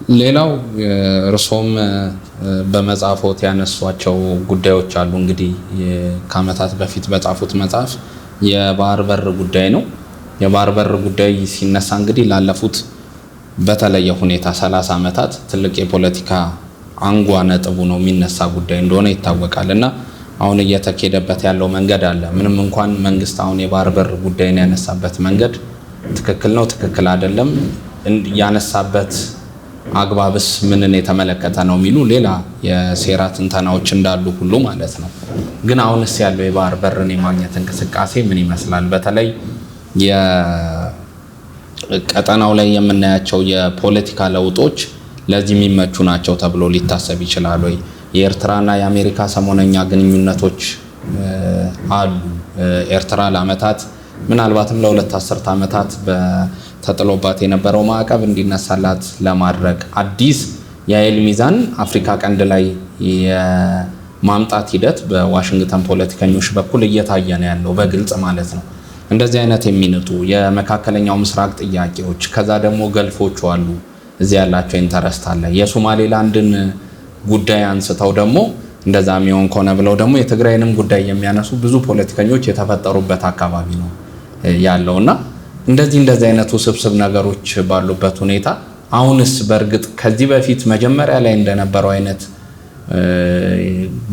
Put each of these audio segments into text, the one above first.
ሌላው ርዕሶም በመጻፎት ያነሷቸው ጉዳዮች አሉ። እንግዲህ ከዓመታት በፊት በጻፉት መጽሐፍ የባህር በር ጉዳይ ነው። የባህር በር ጉዳይ ሲነሳ እንግዲህ ላለፉት በተለየ ሁኔታ 30 ዓመታት ትልቅ የፖለቲካ አንጓ ነጥቡ ነው የሚነሳ ጉዳይ እንደሆነ ይታወቃልና አሁን እየተከደበት ያለው መንገድ አለ። ምንም እንኳን መንግስት አሁን የባህር በር ጉዳይን ያነሳበት መንገድ ትክክል ነው፣ ትክክል አይደለም፣ ያነሳበት አግባብስ ምንን የተመለከተ ነው የሚሉ ሌላ የሴራ ትንተናዎች እንዳሉ ሁሉ ማለት ነው። ግን አሁንስ ያለው የባህር በርን የማግኘት እንቅስቃሴ ምን ይመስላል? በተለይ የቀጠናው ላይ የምናያቸው የፖለቲካ ለውጦች ለዚህ የሚመቹ ናቸው ተብሎ ሊታሰብ ይችላል ወይ? የኤርትራና የአሜሪካ ሰሞነኛ ግንኙነቶች አሉ። ኤርትራ ለዓመታት ምናልባትም ለሁለት አስርት ዓመታት ተጥሎባት የነበረው ማዕቀብ እንዲነሳላት ለማድረግ አዲስ የኃይል ሚዛን አፍሪካ ቀንድ ላይ የማምጣት ሂደት በዋሽንግተን ፖለቲከኞች በኩል እየታየ ነው ያለው በግልጽ ማለት ነው። እንደዚህ አይነት የሚነጡ የመካከለኛው ምስራቅ ጥያቄዎች ከዛ ደግሞ ገልፎቹ አሉ። እዚህ ያላቸው ኢንተረስት አለ። የሶማሌላንድን ጉዳይ አንስተው ደግሞ እንደዛ የሚሆን ከሆነ ብለው ደግሞ የትግራይንም ጉዳይ የሚያነሱ ብዙ ፖለቲከኞች የተፈጠሩበት አካባቢ ነው ያለውና እንደዚህ አይነቱ ስብስብ ነገሮች ባሉበት ሁኔታ አሁንስ በእርግጥ ከዚህ በፊት መጀመሪያ ላይ እንደነበረው አይነት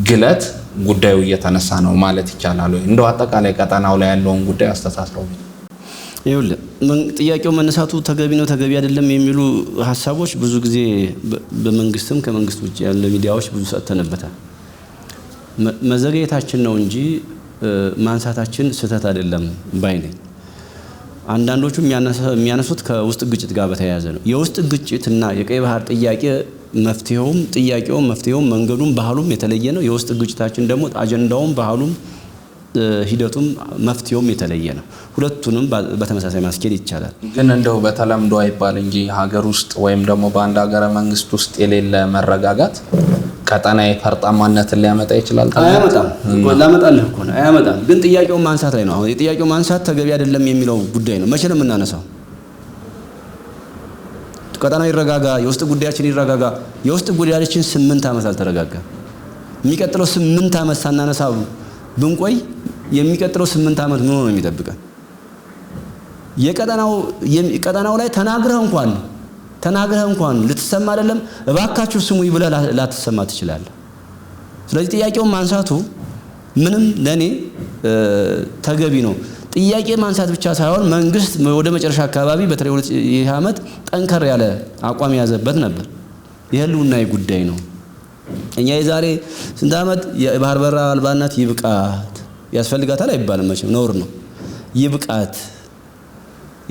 ግለት ጉዳዩ እየተነሳ ነው ማለት ይቻላል ወይ? እንደው አጠቃላይ ቀጠናው ላይ ያለውን ጉዳይ አስተሳስረው ይኸውልህ ጥያቄው መነሳቱ ተገቢ ነው ተገቢ አይደለም የሚሉ ሀሳቦች ብዙ ጊዜ በመንግስትም ከመንግስት ውጭ ያለ ሚዲያዎች ብዙ ሰጥተንበታል። መዘግየታችን ነው እንጂ ማንሳታችን ስህተት አይደለም ባይ ነኝ። አንዳንዶቹ የሚያነሱት ከውስጥ ግጭት ጋር በተያያዘ ነው። የውስጥ ግጭትና የቀይ ባህር ጥያቄ ጥያቄውም መፍትሄውም መንገዱም ባህሉም የተለየ ነው። የውስጥ ግጭታችን ደግሞ አጀንዳውም ባህሉም ሂደቱም መፍትሄውም የተለየ ነው። ሁለቱንም በተመሳሳይ ማስኬድ ይቻላል። ግን እንደው በተለምዶ አይባል እንጂ ሀገር ውስጥ ወይም ደግሞ በአንድ ሀገረ መንግስት ውስጥ የሌለ መረጋጋት ቀጠናዊ ፈርጣማነትን ሊያመጣ ይችላል። አያመጣም እኮ ላመጣልህ እኮ ነው። አያመጣም። ግን ጥያቄውን ማንሳት ላይ ነው። አሁን የጥያቄው ማንሳት ተገቢ አይደለም የሚለው ጉዳይ ነው። መቼ ነው የምናነሳው? ቀጠናው ይረጋጋ፣ የውስጥ ጉዳያችን ይረጋጋ። የውስጥ ጉዳያችን 8 ዓመት አልተረጋጋም። የሚቀጥለው 8 ዓመት ሳናነሳ ብንቆይ የሚቀጥለው 8 ዓመት ምን ሆኖ ነው የሚጠብቀን? የቀጠናው ላይ ተናግረህ እንኳን ልትሰማ አይደለም እባካችሁ ስሙ ይብለህ ላትሰማ ትችላለህ። ስለዚህ ጥያቄውን ማንሳቱ ምንም ለኔ ተገቢ ነው። ጥያቄ ማንሳት ብቻ ሳይሆን መንግስት ወደ መጨረሻ አካባቢ በተለይ ይህ ዓመት ጠንከር ያለ አቋም ያዘበት ነበር። የህልውና ጉዳይ ነው። እኛ የዛሬ ስንት ዓመት የባህር በር አልባነት ይብቃት ያስፈልጋታል አይባልም፣ መቼም ነውር ነው። ይብቃት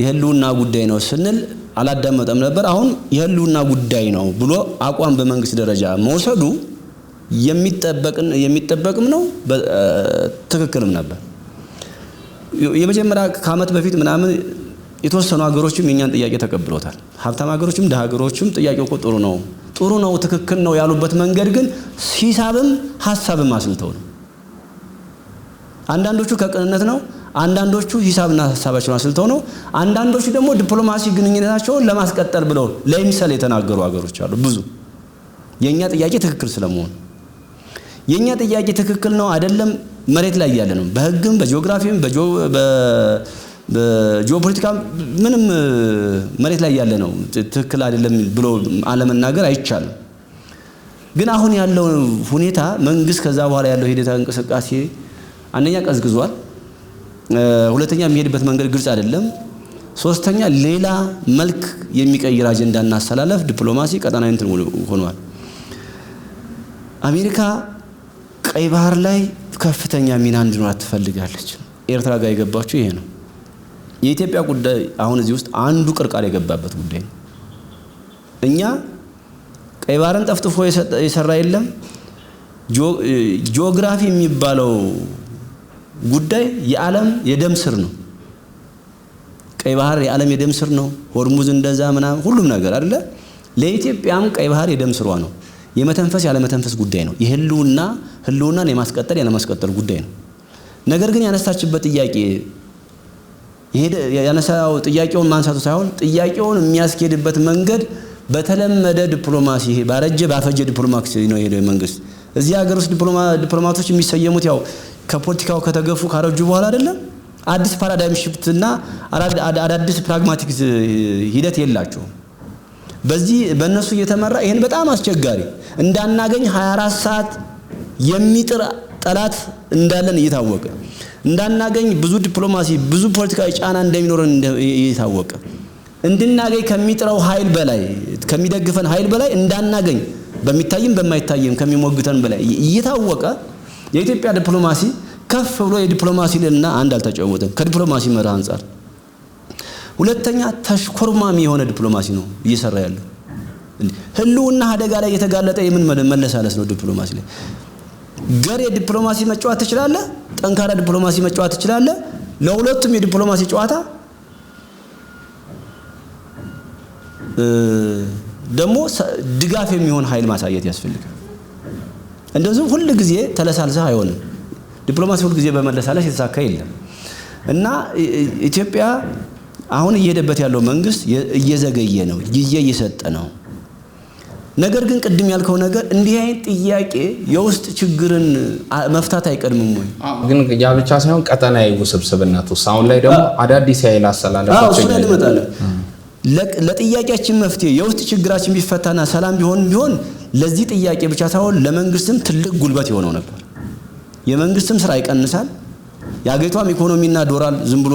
የህልውና ጉዳይ ነው ስንል አላዳመጠም ነበር። አሁን የህልውና ጉዳይ ነው ብሎ አቋም በመንግስት ደረጃ መውሰዱ የሚጠበቅም ነው፣ ትክክልም ነበር። የመጀመሪያ ከዓመት በፊት ምናምን የተወሰኑ ሀገሮችም የኛን ጥያቄ ተቀብለውታል። ሀብታም ሀገሮችም ደሃ ሀገሮችም ጥያቄው እኮ ጥሩ ነው ትክክል ነው ያሉበት መንገድ ግን ሂሳብም ሐሳብም አስልተው ነው። አንዳንዶቹ ከቅንነት ነው፣ አንዳንዶቹ ሂሳብና ሐሳባቸውን አስልተው ነው፣ አንዳንዶቹ ደግሞ ዲፕሎማሲ ግንኙነታቸውን ለማስቀጠል ብለው ለምሳሌ የተናገሩ ሀገሮች አሉ። ብዙ የኛ ጥያቄ ትክክል ስለመሆኑ የኛ ጥያቄ ትክክል ነው አይደለም መሬት ላይ ያለ ነው። በህግም በጂኦግራፊም በጂኦፖለቲካ ምንም መሬት ላይ ያለ ነው። ትክክል አይደለም ብሎ አለመናገር አይቻልም። ግን አሁን ያለው ሁኔታ መንግስት ከዛ በኋላ ያለው ሂደት እንቅስቃሴ አንደኛ ቀዝግዟል፣ ሁለተኛ የሚሄድበት መንገድ ግልጽ አይደለም፣ ሶስተኛ ሌላ መልክ የሚቀይር አጀንዳ እናስተላለፍ ዲፕሎማሲ ቀጠናዊ እንትን ሆኗል። አሜሪካ ቀይ ባህር ላይ ከፍተኛ ሚና እንዲኖራት ትፈልጋለች። ኤርትራ ጋር የገባችው ይሄ ነው። የኢትዮጵያ ጉዳይ አሁን እዚህ ውስጥ አንዱ ቅርቃር የገባበት ጉዳይ ነው። እኛ ቀይ ባህርን ጠፍጥፎ የሰራ የለም። ጂኦግራፊ የሚባለው ጉዳይ የዓለም የደም ስር ነው። ቀይ ባህር የዓለም የደም ስር ነው። ሆርሙዝ እንደዛ ምናምን ሁሉም ነገር አይደለ። ለኢትዮጵያም ቀይ ባህር የደም ስሯ ነው። የመተንፈስ ያለ መተንፈስ ጉዳይ ነው። ህልውናን የማስቀጠል ያለ ማስቀጠል ጉዳይ ነው። ነገር ግን ያነሳችበት ጥያቄ ያነሳው ጥያቄውን ማንሳቱ ሳይሆን ጥያቄውን የሚያስኬድበት መንገድ በተለመደ ዲፕሎማሲ ባረጀ ባፈጀ ዲፕሎማሲ ነው የሄደው መንግስት። እዚህ ሀገር ውስጥ ዲፕሎማቶች የሚሰየሙት ያው ከፖለቲካው ከተገፉ ካረጁ በኋላ አይደለም። አዲስ ፓራዳይም ሽፍትና አዳዲስ ፕራግማቲክ ሂደት የላቸው። በዚህ በእነሱ እየተመራ ይሄን በጣም አስቸጋሪ እንዳናገኝ 24 ሰዓት የሚጥር ጠላት እንዳለን እየታወቀ እንዳናገኝ ብዙ ዲፕሎማሲ ብዙ ፖለቲካዊ ጫና እንደሚኖረን እየታወቀ እንድናገኝ ከሚጥረው ኃይል በላይ ከሚደግፈን ኃይል በላይ እንዳናገኝ በሚታይም በማይታይም ከሚሞግተን በላይ እየታወቀ የኢትዮጵያ ዲፕሎማሲ ከፍ ብሎ የዲፕሎማሲ ልና አንድ አልተጫወተም ከዲፕሎማሲ መርህ አንፃር። ሁለተኛ ተሽኮርማሚ የሆነ ዲፕሎማሲ ነው እየሰራ ያለው። ህልውና አደጋ ላይ የተጋለጠ የምን መለሳለስ ነው ዲፕሎማሲ ላይ። ገር የዲፕሎማሲ መጫወት ትችላለህ፣ ጠንካራ ዲፕሎማሲ መጫወት ትችላለህ። ለሁለቱም የዲፕሎማሲ ጨዋታ ደግሞ ድጋፍ የሚሆን ኃይል ማሳየት ያስፈልጋል። እንደዚህ ሁሉ ጊዜ ተለሳልሰህ አይሆንም። ዲፕሎማሲ ሁሉ ጊዜ በመለሳለስ የተሳካ የለም እና ኢትዮጵያ አሁን እየሄደበት ያለው መንግስት እየዘገየ ነው፣ ጊዜ እየሰጠ ነው። ነገር ግን ቅድም ያልከው ነገር እንዲህ አይነት ጥያቄ የውስጥ ችግርን መፍታት አይቀድምም ወይ? ግን ያ ብቻ ሳይሆን ቀጠናዊ ውስብስብነት ውስጥ አሁን ላይ ደግሞ አዳዲስ ኃይል አሰላለፎች ይመጣሉ። ለጥያቄያችን መፍትሄ የውስጥ ችግራችን ቢፈታና ሰላም ቢሆን ለዚህ ጥያቄ ብቻ ሳይሆን ለመንግስትም ትልቅ ጉልበት ይሆነው ነበር። የመንግስትም ስራ ይቀንሳል። የአገሪቷም ኢኮኖሚና ዶላር ዝም ብሎ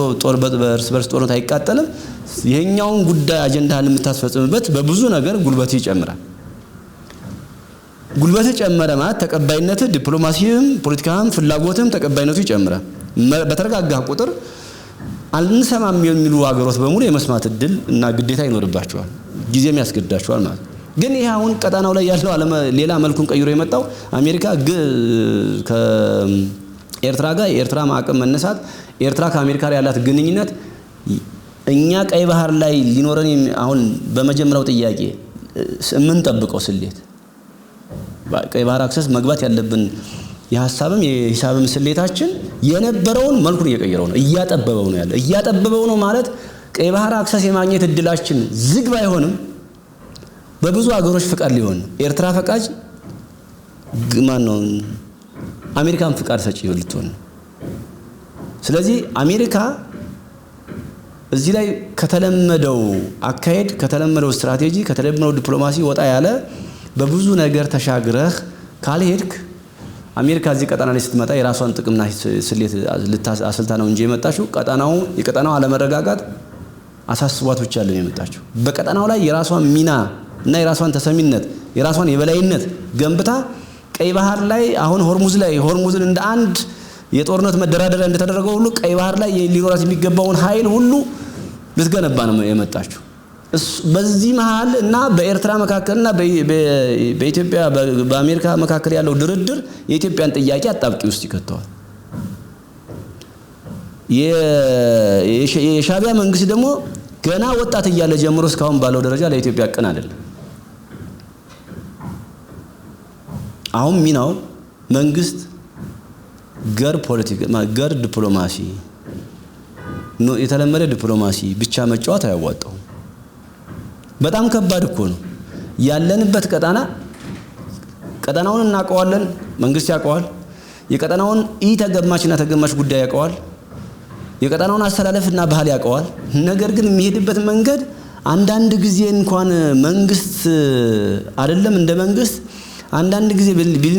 በእርስ በርስ ጦርነት አይቃጠልም። ይሄኛውን ጉዳይ አጀንዳህን የምታስፈጽምበት በብዙ ነገር ጉልበት ይጨምራል። ጉልበት ጨመረ ማለት ተቀባይነት ዲፕሎማሲም ፖለቲካም ፍላጎትም ተቀባይነቱ ይጨምራል። በተረጋጋ ቁጥር አንሰማም የሚሉ ሀገሮች በሙሉ የመስማት እድል እና ግዴታ ይኖርባቸዋል፣ ጊዜም ያስገድዳቸዋል ማለት። ግን ይሄ አሁን ቀጣናው ላይ ያለው ሌላ መልኩን ቀይሮ የመጣው አሜሪካ ከኤርትራ ጋር የኤርትራ ማዕቀብ መነሳት ኤርትራ ከአሜሪካ ጋር ያላት ግንኙነት እኛ ቀይ ባህር ላይ ሊኖረን አሁን በመጀመሪያው ጥያቄ የምንጠብቀው ስሌት ቀይ ባህር አክሰስ መግባት ያለብን የሐሳብም የሂሳብም ስሌታችን የነበረውን መልኩን እየቀየረው ነው፣ እያጠበበው ነው ያለው። እያጠበበው ነው ማለት ቀይ ባህር አክሰስ የማግኘት እድላችን ዝግ ባይሆንም በብዙ ሀገሮች ፍቃድ ሊሆን ኤርትራ ፈቃጅ ማን ነው አሜሪካን ፍቃድ ሰጪ ልትሆን። ስለዚህ አሜሪካ እዚህ ላይ ከተለመደው አካሄድ ከተለመደው ስትራቴጂ ከተለመደው ዲፕሎማሲ ወጣ ያለ በብዙ ነገር ተሻግረህ ካልሄድክ አሜሪካ እዚህ ቀጣና ላይ ስትመጣ የራሷን ጥቅምና ስሌት አስልታ ነው እንጂ የመጣችው የቀጣናው አለመረጋጋት አሳስቧት ብቻ አይደለም የመጣችው። በቀጣናው ላይ የራሷን ሚና እና የራሷን ተሰሚነት የራሷን የበላይነት ገንብታ ቀይ ባህር ላይ አሁን ሆርሙዝን እንደ አንድ የጦርነት መደራደሪያ እንደተደረገው ሁሉ ቀይ ባህር ላይ ሊኖራት የሚገባውን ኃይል ሁሉ ልትገነባ ነው የመጣችው። በዚህ መሃል እና በኤርትራ መካከልና በኢትዮጵያ በአሜሪካ መካከል ያለው ድርድር የኢትዮጵያን ጥያቄ አጣብቂ ውስጥ ይከተዋል። የሻቢያ መንግስት ደግሞ ገና ወጣት እያለ ጀምሮ እስካሁን ባለው ደረጃ ለኢትዮጵያ ቅን አይደለም። አሁን ሚናው መንግስት ገር ዲፕሎማሲ ነው፣ የተለመደ ዲፕሎማሲ ብቻ መጫወት አያዋጣው። በጣም ከባድ እኮ ነው ያለንበት ቀጣናውን እናቀዋለን፣ መንግስት ያቀዋል። የቀጣናውን ተገማችና ተገማች ጉዳይ ያቀዋል። የቀጣናውን አስተላለፍና ባህል ያቀዋል። ነገር ግን የሚሄድበት መንገድ አንዳንድ ጊዜ እንኳን መንግስት አይደለም እንደ መንግስት አንዳንድ ጊዜ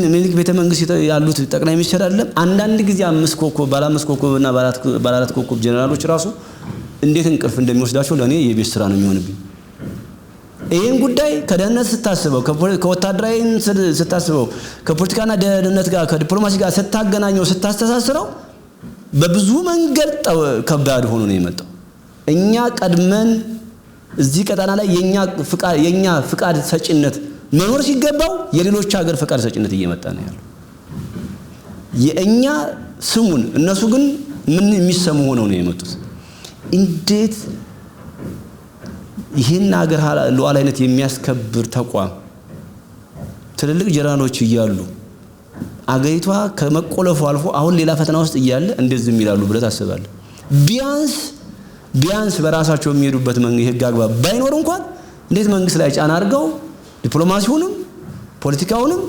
ሚኒሊክ ቤተ መንግስት ያሉት ጠቅላይ ሚኒስትር አይደለም አንዳንድ ጊዜ ባለ አምስት ኮከብና ባለ አራት ኮከብ ጀነራሎች ራሱ እንዴት እንቅልፍ እንደሚወስዳቸው ለኔ የቤት ስራ ነው የሚሆንብኝ። ይሄን ጉዳይ ከደህንነት ስታስበው ከወታደራዊ ስታስበው ከፖለቲካና ደህንነት ጋር ከዲፕሎማሲ ጋር ስታገናኘው ስታስተሳስረው በብዙ መንገድ ከባድ ሆኖ ነው የመጣው። እኛ ቀድመን እዚህ ቀጣና ላይ የኛ ፍቃድ ሰጪነት መኖር ሲገባው የሌሎች ሀገር ፍቃድ ሰጪነት እየመጣ ነው ያለው። የኛ ስሙን እነሱ ግን ምን የሚሰሙ ሆነው ነው የመጡት። እንዴት ይሄን ሀገር ሉዓላዊነት የሚያስከብር ተቋም ትልልቅ ጀነራሎች እያሉ አገሪቷ ከመቆለፉ አልፎ አሁን ሌላ ፈተና ውስጥ እያለ እንደዚህ ይላሉ ብለህ ታስባለህ? ቢያንስ በራሳቸው የሚሄዱበት የህግ አግባብ ባይኖር እንኳን እንዴት መንግስት ላይ ጫና አድርገው ዲፕሎማሲውንም ፖለቲካውንም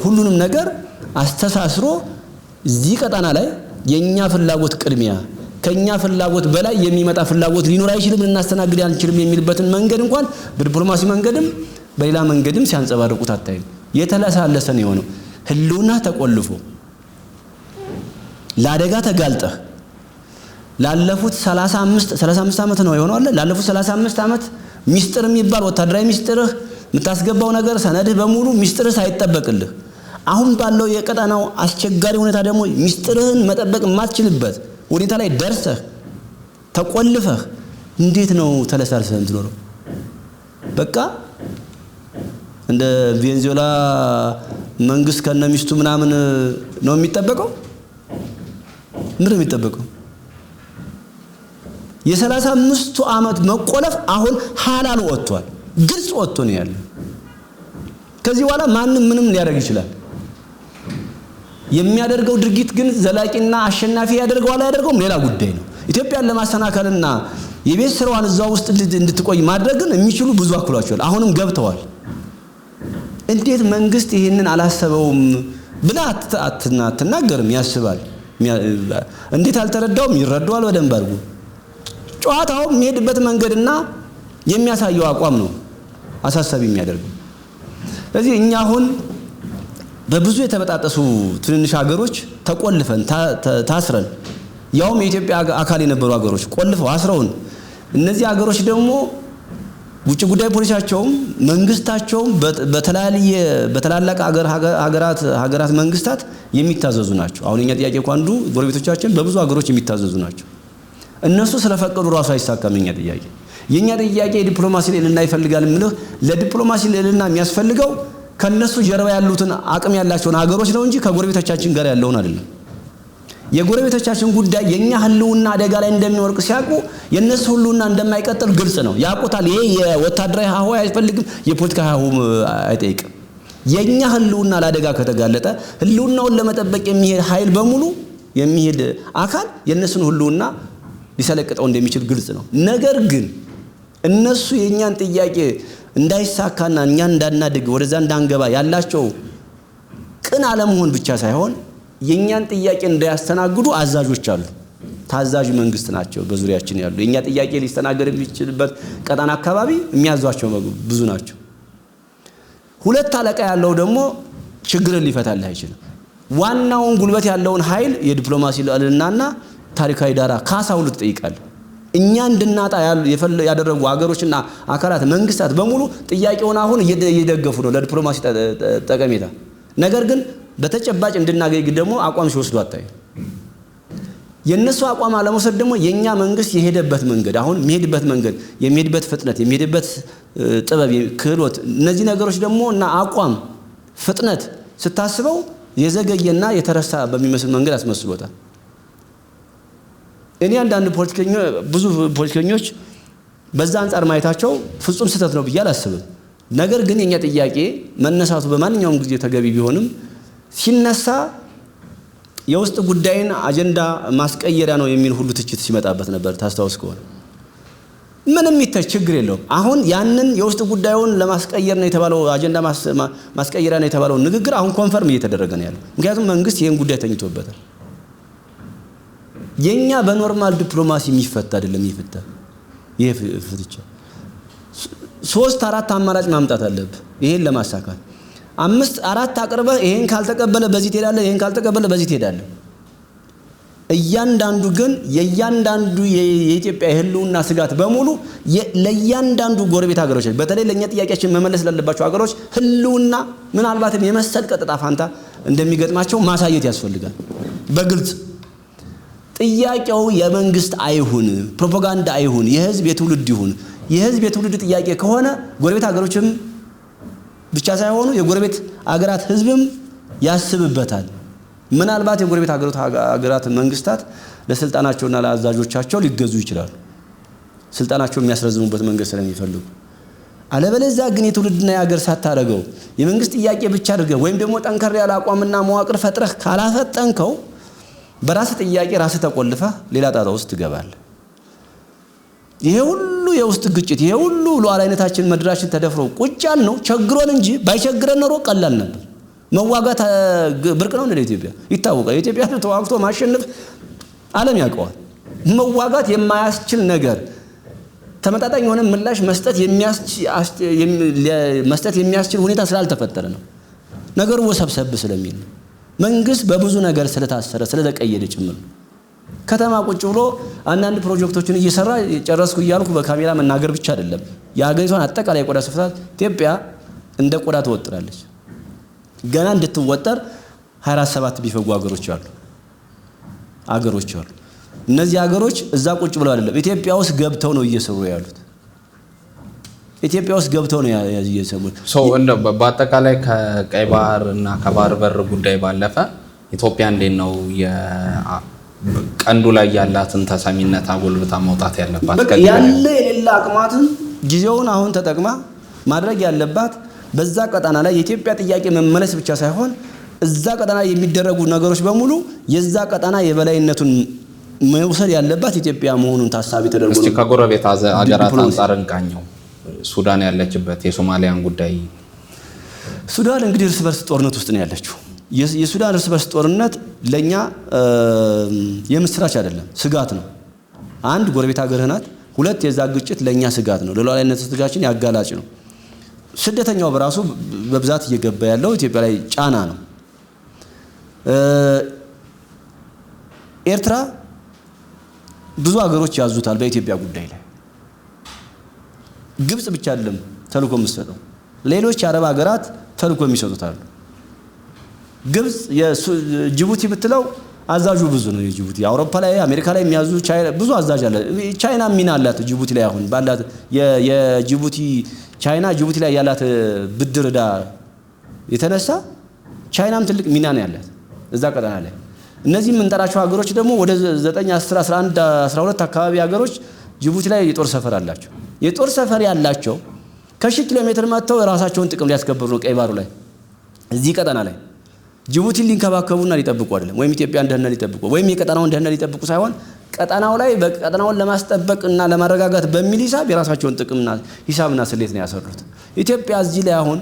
ሁሉንም ነገር አስተሳስሮ እዚህ ቀጣና ላይ የኛ ፍላጎት ቅድሚያ ከኛ ፍላጎት በላይ የሚመጣ ፍላጎት ሊኖር አይችልም እናስተናግድ አንችልም የሚልበትን መንገድ እንኳን በዲፕሎማሲ መንገድም በሌላ መንገድም ሲያንጸባርቁት አታይም። የተለሳለሰ ነው የሆነው። ህልውና ተቆልፎ ለአደጋ ተጋልጠህ ላለፉት 35 ዓመት ነው የሆነው አለ ላለፉት 35 ዓመት ሚስጥር የሚባል ወታደራዊ ሚስጥርህ የምታስገባው ነገር ሰነድህ በሙሉ ሚስጥርህ ሳይጠበቅልህ አሁን ባለው የቀጣናው አስቸጋሪ ሁኔታ ደግሞ ሚስጥርህን መጠበቅ የማትችልበት ሁኔታ ላይ ደርሰህ ተቆልፈህ እንዴት ነው ተለሳልሰህ እንትኖረው? በቃ እንደ ቬንዙዌላ መንግስት ከነሚስቱ ምናምን ነው የሚጠበቀው? ምንድነው የሚጠበቀው? የ35 ዓመት መቆለፍ አሁን ሐላል ወጥቷል፣ ግልጽ ወጥቶ ነው ያለው። ከዚህ በኋላ ማንም ምንም ሊያደርግ ይችላል። የሚያደርገው ድርጊት ግን ዘላቂና አሸናፊ ያደርገዋል አያደርገውም ሌላ ጉዳይ ነው። ኢትዮጵያን ለማሰናከልና የቤት ስራዋን እዛው ውስጥ እንድትቆይ ማድረግን የሚችሉ ብዙ አክሏቸዋል። አሁንም ገብተዋል። እንዴት መንግስት ይሄንን አላሰበውም ብላ አትናገርም? ያስባል። እንዴት አልተረዳውም? ይረዳዋል በደንብ አድርጎ። ጨዋታው የሚሄድበት መንገድና የሚያሳየው አቋም ነው አሳሳቢ የሚያደርገው። ስለዚህ እኛ አሁን በብዙ የተበጣጠሱ ትንንሽ ሀገሮች ተቆልፈን ታስረን ያውም የኢትዮጵያ አካል የነበሩ ሀገሮች ቆልፈው አስረውን እነዚህ ሀገሮች ደግሞ ውጭ ጉዳይ ፖሊሲያቸውም መንግስታቸውም በተላላቅ ሀገራት መንግስታት የሚታዘዙ ናቸው። አሁን የኛ ጥያቄ እኮ አንዱ ጎረቤቶቻችን በብዙ ሀገሮች የሚታዘዙ ናቸው። እነሱ ስለፈቀዱ ራሱ አይሳካም የኛ ጥያቄ። የኛ ጥያቄ የዲፕሎማሲ ልዕልና ይፈልጋል ምንለው ለዲፕሎማሲ ልዕልና የሚያስፈልገው ከነሱ ጀርባ ያሉትን አቅም ያላቸውን ሀገሮች ነው እንጂ ከጎረቤቶቻችን ጋር ያለውን አይደለም። የጎረቤቶቻችን ጉዳይ የኛ ህልውና አደጋ ላይ እንደሚወርቅ ሲያውቁ የነሱ ህልውና እንደማይቀጥል ግልጽ ነው ያውቁታል። ይሄ የወታደራዊ ሀሁ አይፈልግም፣ የፖለቲካ ሀሁ አይጠይቅም። የኛ ህልውና ለአደጋ ከተጋለጠ ህልውናውን ለመጠበቅ የሚሄድ ኃይል በሙሉ የሚሄድ አካል የነሱን ህልውና ሊሰለቅጠው እንደሚችል ግልጽ ነው። ነገር ግን እነሱ የኛን ጥያቄ እንዳይሳካና እኛን እንዳናድግ ወደዛ እንዳንገባ ያላቸው ቅን አለመሆን ብቻ ሳይሆን የኛን ጥያቄ እንዳያስተናግዱ አዛዦች አሉ። ታዛዥ መንግስት ናቸው በዙሪያችን ያሉ። የኛ ጥያቄ ሊስተናገድ የሚችልበት ቀጣና አካባቢ የሚያዟቸው ብዙ ናቸው። ሁለት አለቃ ያለው ደግሞ ችግርን ሊፈታልህ አይችልም። ዋናውን ጉልበት ያለውን ኃይል የዲፕሎማሲ ልዕልናና ታሪካዊ ዳራ ካሳ ሁሉ ትጠይቃለህ። እኛ እንድናጣ ያደረጉ ሀገሮችና አካላት መንግስታት በሙሉ ጥያቄውን አሁን እየደገፉ ነው ለዲፕሎማሲ ጠቀሜታ። ነገር ግን በተጨባጭ እንድናገኝ ደግሞ አቋም ሲወስዱ አታይ። የነሱ አቋም አለመውሰድ ደግሞ የኛ መንግስት የሄደበት መንገድ አሁን የሚሄድበት መንገድ የሚሄድበት ፍጥነት የሚሄድበት ጥበብ ክህሎት እነዚህ ነገሮች ደግሞ እና አቋም ፍጥነት ስታስበው የዘገየና የተረሳ በሚመስል መንገድ አስመስሎታል። እኔ አንዳንድ ብዙ ፖለቲከኞች በዛ አንፃር ማየታቸው ፍጹም ስህተት ነው ብዬ አላስብም። ነገር ግን የኛ ጥያቄ መነሳቱ በማንኛውም ጊዜ ተገቢ ቢሆንም ሲነሳ የውስጥ ጉዳይን አጀንዳ ማስቀየሪያ ነው የሚል ሁሉ ትችት ሲመጣበት ነበር። ታስታውስ ከሆነ ምንም ይተች ችግር የለውም። አሁን ያንን የውስጥ ጉዳዩን ለማስቀየር ነው የተባለው አጀንዳ ማስቀየሪያ ነው የተባለው ንግግር አሁን ኮንፈርም እየተደረገ ነው ያለው። ምክንያቱም መንግስት ይሄን ጉዳይ ተኝቶበታል። የኛ በኖርማል ዲፕሎማሲ የሚፈታ አይደለም ይፈታ። ይሄ ፍትቻ 3-4 አማራጭ ማምጣት አለበት ይሄን ለማሳካት 5-4 አቅርበህ ይሄን ካልተቀበለ በዚህ ትሄዳለህ፣ ይሄን ካልተቀበለ በዚህ ትሄዳለህ። እያንዳንዱ ግን የእያንዳንዱ የኢትዮጵያ ህልውና ስጋት በሙሉ ለእያንዳንዱ ጎረቤት ሀገሮች በተለይ ለኛ ጥያቄያችን መመለስ ላለባቸው ሀገሮች ህልውና ምናልባትም የመሰል ቀጥታ ፋንታ እንደሚገጥማቸው ማሳየት ያስፈልጋል በግልጽ። ጥያቄው የመንግስት አይሁን፣ ፕሮፓጋንዳ አይሁን፣ የህዝብ የትውልድ ይሁን። የህዝብ የትውልድ ጥያቄ ከሆነ ጎረቤት ሀገሮችም ብቻ ሳይሆኑ የጎረቤት ሀገራት ህዝብም ያስብበታል። ምናልባት የጎረቤት ሀገራት መንግስታት ለስልጣናቸውና ለአዛዦቻቸው ሊገዙ ይችላሉ፣ ስልጣናቸው የሚያስረዝሙበት መንገድ ስለሚፈልጉ። አለበለዚያ ግን የትውልድና የሀገር ሳታረገው የመንግስት ጥያቄ ብቻ አድርገህ ወይም ደግሞ ጠንከር ያለ አቋምና መዋቅር ፈጥረህ ካላፈጠንከው በራስ ጥያቄ ራስ ተቆልፈህ ሌላ ጣጣ ውስጥ ትገባለህ። ይሄ ሁሉ ሁሉ የውስጥ ግጭት ይሄ ሁሉ ሉዓላዊነታችን መድራችን ተደፍሮ ቁጭ ያልነው ቸግሮን እንጂ ባይቸግረን ኖሮ ቀላል ነበር። መዋጋት ብርቅ ነው እንደ ኢትዮጵያ ይታወቃል። ኢትዮጵያ ተዋግቶ ማሸነፍ ዓለም ያውቀዋል። መዋጋት የማያስችል ነገር ተመጣጣኝ የሆነ ምላሽ መስጠት የሚያስችል ሁኔታ ስላልተፈጠረ ነው። ነገሩ ወሰብሰብ ስለሚል መንግስት በብዙ ነገር ስለታሰረ ስለተቀየደ ጭምር ከተማ ቁጭ ብሎ አንዳንድ ፕሮጀክቶችን እየሰራ ጨረስኩ እያልኩ በካሜራ መናገር ብቻ አይደለም። የሀገሪቷን አጠቃላይ ቆዳ ስፋት ኢትዮጵያ እንደ ቆዳ ትወጥራለች። ገና እንድትወጠር 24/7 ቢፈጉ አገሮች አሉ። እነዚህ አገሮች እዛ ቁጭ ብለው አይደለም ኢትዮጵያ ውስጥ ገብተው ነው እየሰሩ ያሉት። ኢትዮጵያ ውስጥ ገብተው ነው እየሰሩ እንደ በአጠቃላይ ከቀይ ባህር እና ከባህር በር ጉዳይ ባለፈ ኢትዮጵያ እንዴት ነው ቀንዱ ላይ ያላትን ተሰሚነት አጎልብታ መውጣት ያለባት? ያለ የሌላ አቅማትን ጊዜውን አሁን ተጠቅማ ማድረግ ያለባት በዛ ቀጣና ላይ የኢትዮጵያ ጥያቄ መመለስ ብቻ ሳይሆን እዛ ቀጣና የሚደረጉ ነገሮች በሙሉ የዛ ቀጣና የበላይነቱን መውሰድ ያለባት ኢትዮጵያ መሆኑን ታሳቢ ተደርጎ ነው። እስቲ ከጎረቤት አገራት አንፃር እንቃኘው። ሱዳን ያለችበት የሶማሊያን ጉዳይ። ሱዳን እንግዲህ እርስ በርስ ጦርነት ውስጥ ነው ያለችው። የሱዳን እርስ በርስ ጦርነት ለኛ የምስራች አይደለም፣ ስጋት ነው። አንድ ጎረቤት ሀገርህ ናት፣ ሁለት የዛ ግጭት ለኛ ስጋት ነው፣ ለሉዓላዊነት ስጋታችን ያጋላጭ ነው። ስደተኛው በራሱ በብዛት እየገባ ያለው ኢትዮጵያ ላይ ጫና ነው። ኤርትራ ብዙ ሀገሮች ያዙታል በኢትዮጵያ ጉዳይ ላይ። ግብጽ ብቻ አይደለም ተልኮ የምትሰጠው፣ ሌሎች የአረብ ሀገራት ተልኮ የሚሰጡታል። ግብጽ ጅቡቲ ብትለው አዛዡ ብዙ ነው። ጅቡቲ አውሮፓ ላይ አሜሪካ ላይ የሚያዙ ቻይና ብዙ አዛዥ አለ። ቻይና ሚና አላት ጅቡቲ ላይ አሁን ባላት የጅቡቲ ቻይና ጅቡቲ ላይ ያላት ብድር ዕዳ የተነሳ ቻይናም ትልቅ ሚና ነው ያላት እዛ ቀጠና ላይ። እነዚህ የምንጠራቸው ሀገሮች ደግሞ ወደ 9 10 11 12 አካባቢ ሀገሮች ጅቡቲ ላይ የጦር ሰፈር አላቸው። የጦር ሰፈር ያላቸው ከ1000 ኪሎ ሜትር መጥተው የራሳቸውን ጥቅም ሊያስከብሩ ነው። ቀይ ባህሩ ላይ እዚህ ቀጠና ላይ ጅቡቲን ሊንከባከቡና ሊጠብቁ አይደለም፣ ወይም ኢትዮጵያን ደህንነት ሊጠብቁ ወይም የቀጠናውን ደህንነት ሊጠብቁ ሳይሆን ቀጠናው ላይ በቀጠናውን ለማስጠበቅና ለማረጋጋት በሚል ሂሳብ የራሳቸውን ጥቅምና ሂሳብና ስሌት ነው ያሰሩት። ኢትዮጵያ እዚህ ላይ አሁን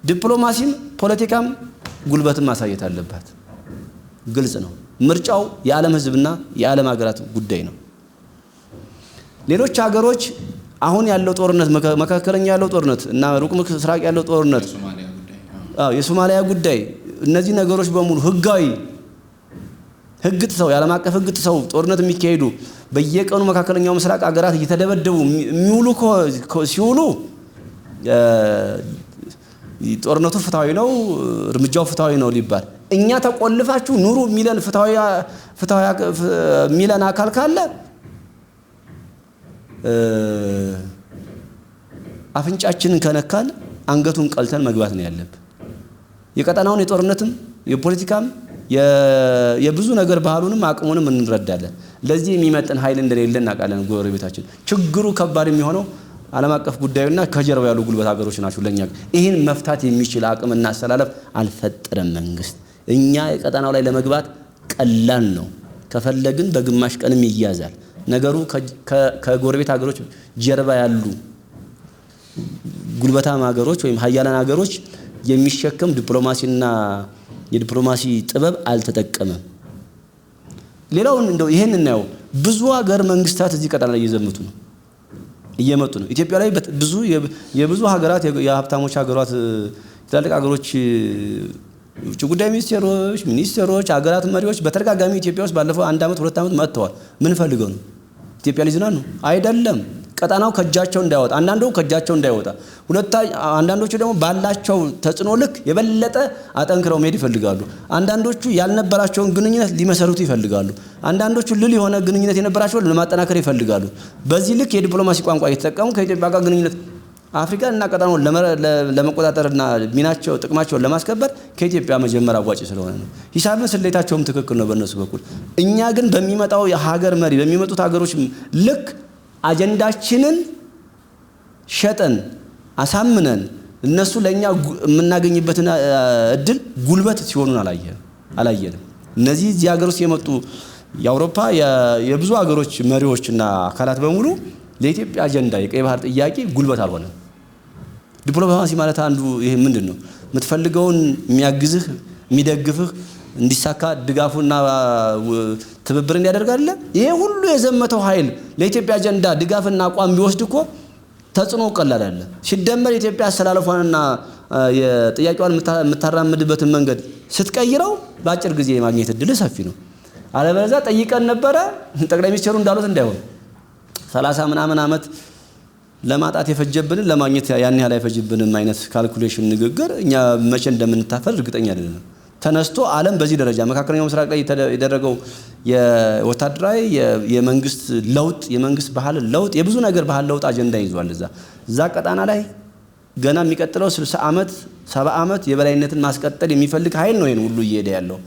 ዲፕሎማሲም ፖለቲካም ጉልበትም ማሳየት አለባት። ግልጽ ነው። ምርጫው የዓለም ህዝብና የዓለም ሀገራት ጉዳይ ነው። ሌሎች ሀገሮች አሁን ያለው ጦርነት መካከለኛ ያለው ጦርነት እና ሩቅ ምስራቅ ያለው ጦርነት የሶማሊያ ጉዳይ እነዚህ ነገሮች በሙሉ ህጋዊ ህግ ጥሰው የዓለም አቀፍ ህግ ጥሰው ጦርነት የሚካሄዱ በየቀኑ መካከለኛው ምስራቅ ሀገራት እየተደበደቡ የሚውሉ ሲውሉ ጦርነቱ ፍትሃዊ ነው፣ እርምጃው ፍትሃዊ ነው ሊባል እኛ ተቆልፋችሁ ኑሩ ሚለን ፍትሃዊ ሚለን አካል ካለ አፍንጫችንን ከነካን አንገቱን ቀልተን መግባት ነው ያለብን። የቀጠናውን የጦርነትም የፖለቲካም የብዙ ነገር ባህሉንም አቅሙንም እንረዳለን። ለዚህ የሚመጥን ኃይል እንደሌለ እናውቃለን። ጎረቤታችን ችግሩ ከባድ የሚሆነው ዓለም አቀፍ ጉዳዩና ከጀርባ ያሉ ጉልበት ሀገሮች ናቸው። ለኛ ይሄን መፍታት የሚችል አቅምና አሰላለፍ አልፈጠረም መንግስት። እኛ የቀጠናው ላይ ለመግባት ቀላል ነው፣ ከፈለግን በግማሽ ቀንም ይያዛል። ነገሩ ከጎረቤት ሀገሮች ጀርባ ያሉ ጉልበታም ሀገሮች ወይም ሀያላን ሀገሮች የሚሸከም ዲፕሎማሲና የዲፕሎማሲ ጥበብ አልተጠቀመም። ሌላውን እንደው ይሄን እናየው። ብዙ ሀገር መንግስታት እዚህ ቀጠና ላይ እየመጡ ነው። ኢትዮጵያ ላይ ብዙ የብዙ ሀገራት የሀብታሞች ሀገራት ትላልቅ ሀገሮች ውጭ ጉዳይ ሚኒስቴሮች ሀገራት መሪዎች በተደጋጋሚ ኢትዮጵያ ውስጥ ባለፈው 1 ዓመት 2 ዓመት መጥተዋል። ምን ፈልገው ነው? ኢትዮጵያ ሊዝናኑ አይደለም። ቀጠናው ከጃቸው እንዳይወጣ አንዳንዶቹ ከጃቸው እንዳይወጣ አንዳንዶቹ ደግሞ ባላቸው ተጽዕኖ ልክ የበለጠ አጠንክረው መሄድ ይፈልጋሉ። አንዳንዶቹ ያልነበራቸውን ግንኙነት ሊመሰርቱ ይፈልጋሉ። አንዳንዶቹ ልል የሆነ ግንኙነት የነበራቸውን ለማጠናከር ይፈልጋሉ። በዚህ ልክ የዲፕሎማሲ ቋንቋ እየተጠቀሙ ከኢትዮጵያ ጋር ግንኙነት አፍሪካን እና ቀጠናውን ለመቆጣጠርና ሚናቸው ጥቅማቸውን ለማስከበር ከኢትዮጵያ መጀመር አዋጭ ስለሆነ ነው። ሂሳብን ስሌታቸውም ትክክል ነው በእነሱ በኩል። እኛ ግን በሚመጣው የሀገር መሪ በሚመጡት ሀገሮች ልክ አጀንዳችንን ሸጠን አሳምነን እነሱ ለኛ የምናገኝበትን እድል ጉልበት ሲሆኑን አላየንም። እነዚህ እዚህ ሀገር ውስጥ የመጡ የአውሮፓ የብዙ ሀገሮች መሪዎችና አካላት በሙሉ ለኢትዮጵያ አጀንዳ የቀይ ባህር ጥያቄ ጉልበት አልሆነም። ዲፕሎማሲ ማለት አንዱ ይሄ ምንድነው? የምትፈልገውን የሚያግዝህ የሚደግፍህ እንዲሳካ ድጋፉና ትብብር እንዲያደርግ አይደለ? ይሄ ሁሉ የዘመተው ኃይል ለኢትዮጵያ አጀንዳ ድጋፍና አቋም ቢወስድ እኮ ተጽዕኖ ቀላል አይደለም። ሲደመር ኢትዮጵያ አስተላልፏንና የጥያቄዋን የምታራምድበትን መንገድ ስትቀይረው በአጭር ጊዜ የማግኘት እድል ሰፊ ነው። አለበለዚያ ጠይቀን ነበረ ጠቅላይ ሚኒስትሩ እንዳሉት እንዳይሆን 30 ምናምን ዓመት ለማጣት የፈጀብንን ለማግኘት ያን ያህል አይፈጅብንም አይነት ካልኩሌሽን ንግግር እኛ መቼ እንደምንታፈር እርግጠኛ አይደለም። ተነስቶ ዓለም በዚህ ደረጃ መካከለኛው ምስራቅ ላይ የደረገው የወታደራዊ የመንግስት ለውጥ የመንግስት ባህል ለውጥ የብዙ ነገር ባህል ለውጥ አጀንዳ ይዟል። እዛ ቀጣና ላይ ገና የሚቀጥለው 60 ዓመት 70 ዓመት የበላይነትን ማስቀጠል የሚፈልግ ኃይል ነው ይሄን ሁሉ እየሄደ ያለው።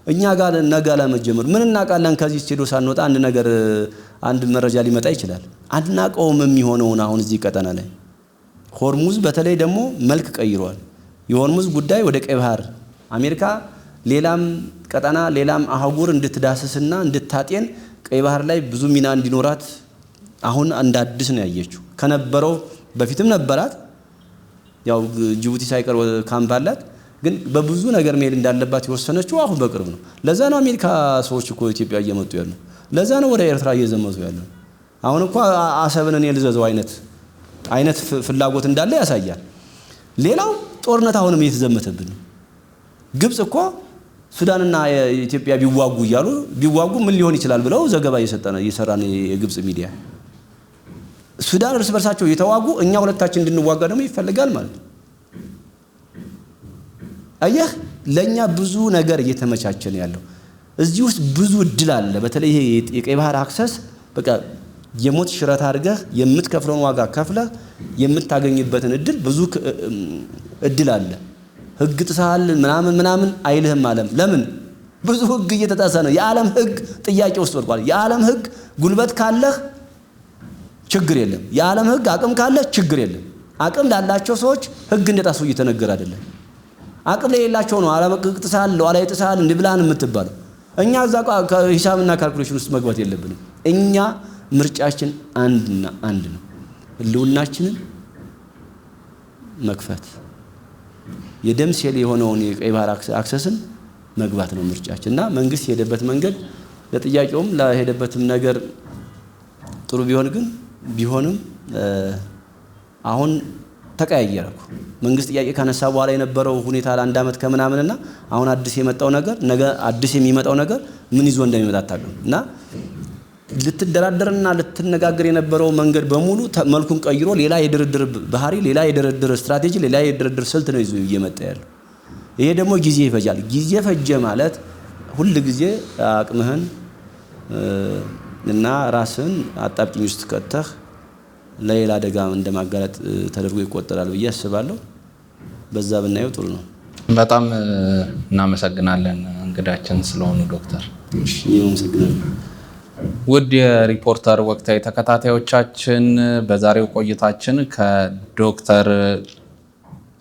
እኛ ጋር ነገ ለመጀመር ምን እናውቃለን? ከዚህ ስቴዶ ሳንወጣ አንድ መረጃ ሊመጣ ይችላል። አድናቀውም የሚሆነውን አሁን እዚህ ቀጠና ላይ ሆርሙዝ በተለይ ደግሞ መልክ ቀይሯል። የሆርሙዝ ጉዳይ ወደ ቀይ ባህር አሜሪካ ሌላም ቀጠና ሌላም አህጉር እንድትዳስስና እንድታጤን ቀይ ባህር ላይ ብዙ ሚና እንዲኖራት አሁን እንደ አዲስ ነው ያየችው። ከነበረው በፊትም ነበራት፣ ያው ጅቡቲ ሳይቀር ካምፕ አላት። ግን በብዙ ነገር መሄድ እንዳለባት የወሰነችው አሁን በቅርብ ነው። ለዛ ነው አሜሪካ ሰዎች እኮ ኢትዮጵያ እየመጡ ያሉ። ለዛ ነው ወደ ኤርትራ እየዘመቱ ያሉ። አሁን እኮ አሰብን እኔ ልዘዘው አይነት ፍላጎት እንዳለ ያሳያል። ሌላው ጦርነት አሁንም እየተዘመተብን ነው። ግብጽ እኮ ሱዳንና ኢትዮጵያ ቢዋጉ ምን ሊሆን ይችላል ብለው ዘገባ እየሰራን የግብጽ ሚዲያ ሱዳን እርስ በርሳቸው እየተዋጉ እኛ ሁለታችን እንድንዋጋ ደግሞ ይፈልጋል ማለት ነው። አየህ ለኛ ብዙ ነገር እየተመቻቸ ነው ያለው። እዚህ ውስጥ ብዙ እድል አለ። በተለይ ይሄ የቀይ ባህር አክሰስ በቃ የሞት ሽረት አድርገህ የምትከፍለውን ዋጋ ከፍለህ የምታገኝበትን እድል ብዙ እድል አለ። ህግ ጥሳል ምናምን አይልህም ዓለም። ለምን ብዙ ህግ እየተጣሰ ነው። የዓለም ህግ ጥያቄ ውስጥ ወድቋል። የዓለም ህግ ጉልበት ካለህ ችግር የለም። የዓለም ህግ አቅም ካለህ ችግር የለም። አቅም ላላቸው ሰዎች ህግ እንደጣሱ እየተነገረ አይደለም። አቅም ለሌላቸው ነው ዓለም ህግ ጥሳል ለዋላይ ጥሳል እንብላን የምትባለው። እኛ እዛ ሂሳብና ካልኩሌሽን ውስጥ መግባት የለብንም። እኛ ምርጫችን አንድና አንድ ነው። ህልውናችንን መክፈት የደም ሴል የሆነውን የቀይ ባህር አክሰስን መግባት ነው ምርጫችንና መንግስት የሄደበት መንገድ ለጥያቄውም ለሄደበትም ነገር ጥሩ ቢሆንም አሁን ተቀያየረኩ። መንግስት ጥያቄ ካነሳ በኋላ የነበረው ሁኔታ ለአንድ ዓመት ከምናምንና አሁን አዲስ የመጣው ነገር ነገ አዲስ የሚመጣው ነገር ምን ይዞ እንደሚመጣ አታውቅም። እና ልትደራደርና ልትነጋገር የነበረው መንገድ በሙሉ መልኩን ቀይሮ ሌላ የድርድር ባህሪ፣ ሌላ የድርድር ስትራቴጂ፣ ሌላ የድርድር ስልት ነው ይዞ እየመጣ ያለው። ይሄ ደግሞ ጊዜ ይፈጃል። ጊዜ ፈጀ ማለት ሁሉ ጊዜ አቅምህን እና ራስን አጣብቂኝ ውስጥ ከተህ ለሌላ አደጋ እንደማጋለጥ ተደርጎ ይቆጠራል ብዬ አስባለሁ። በዛ ብናየው ጥሩ ነው። በጣም እናመሰግናለን እንግዳችን ስለሆኑ ዶክተር። እሺ እናመሰግናለን። ውድ የሪፖርተር ወቅታዊ ተከታታዮቻችን በዛሬው ቆይታችን ከዶክተር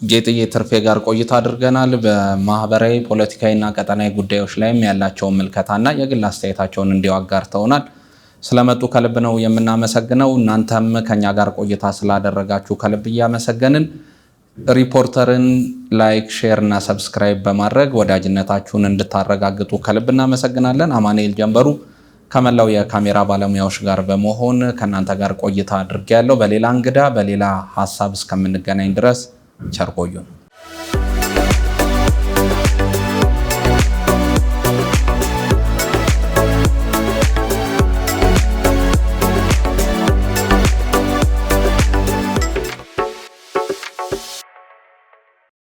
ጌጥዬ ትርፌ ጋር ቆይታ አድርገናል። በማህበራዊ ፖለቲካዊና ቀጠናዊ ጉዳዮች ላይም ያላቸውን ምልከታና የግል አስተያየታቸውን እንዲያጋርተውናል። ስለመጡ ከልብ ነው የምናመሰግነው። እናንተም ከኛ ጋር ቆይታ ስላደረጋችሁ ከልብ እያመሰገንን ሪፖርተርን ላይክ፣ ሼር እና ሰብስክራይብ በማድረግ ወዳጅነታችሁን እንድታረጋግጡ ከልብ እናመሰግናለን። አማኑኤል ጀንበሩ ከመላው የካሜራ ባለሙያዎች ጋር በመሆን ከናንተ ጋር ቆይታ አድርጌያለሁ። በሌላ እንግዳ በሌላ ሐሳብ እስከምንገናኝ ድረስ ቸር ቆዩን።